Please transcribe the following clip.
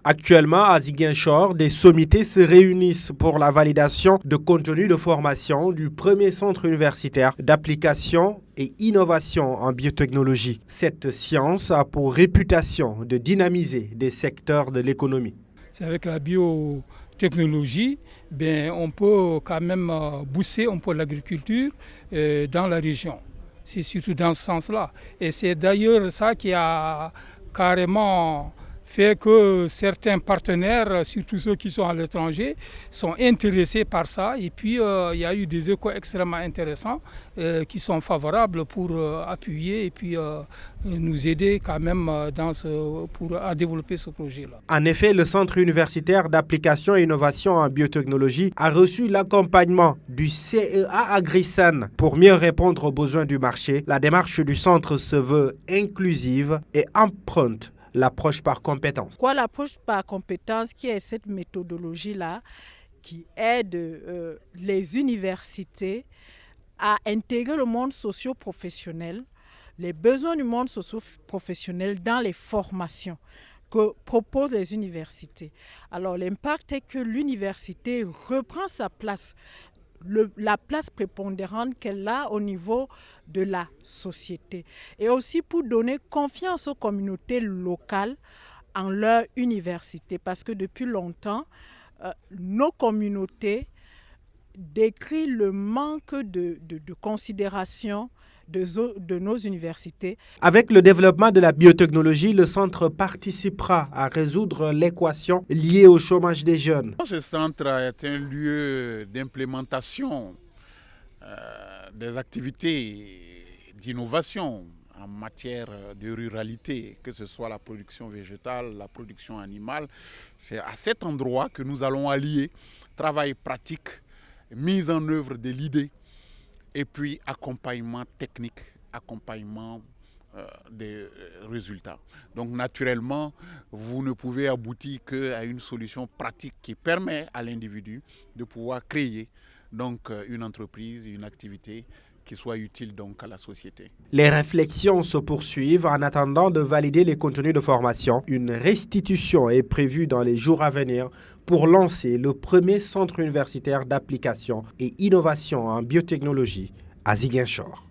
Actuellement, à Ziguinchor, des sommités se réunissent pour la validation de contenu de formation du premier centre universitaire d'application et innovation en biotechnologie. Cette science a pour réputation de dynamiser des secteurs de l'économie. C'est avec la biotechnologie, on peut quand même booster un peu l'agriculture dans la région. C'est surtout dans ce sens-là. Et c'est d'ailleurs ça qui a carrément fait que certains partenaires, surtout ceux qui sont à l'étranger, sont intéressés par ça. Et puis, il y a eu des échos extrêmement intéressants qui sont favorables pour appuyer et puis nous aider quand même à développer ce projet-là. En effet, le Centre universitaire d'application et innovation en biotechnologie a reçu l'accompagnement du CEA AgriSan pour mieux répondre aux besoins du marché. La démarche du centre se veut inclusive et emprunte l'approche par compétence. L'approche par compétence qui est cette méthodologie-là qui aide les universités à intégrer le monde socio-professionnel, les besoins du monde socio-professionnel dans les formations que proposent les universités. Alors l'impact est que l'université reprend sa place, la place prépondérante qu'elle a au niveau de la société. Et aussi pour donner confiance aux communautés locales en leur université. Parce que depuis longtemps, nos communautés décrivent le manque de considération de nos universités. Avec le développement de la biotechnologie, le centre participera à résoudre l'équation liée au chômage des jeunes. Ce centre est un lieu d'implémentation des activités d'innovation en matière de ruralité, que ce soit la production végétale, la production animale. C'est à cet endroit que nous allons allier travail pratique, mise en œuvre de l'idée, et puis accompagnement technique, accompagnement des résultats. Donc naturellement, vous ne pouvez aboutir qu'à une solution pratique qui permet à l'individu de pouvoir créer donc une entreprise, une activité qui soit utile donc à la société. Les réflexions se poursuivent en attendant de valider les contenus de formation. Une restitution est prévue dans les jours à venir pour lancer le premier centre universitaire d'application et innovation en biotechnologie à Ziguinchor.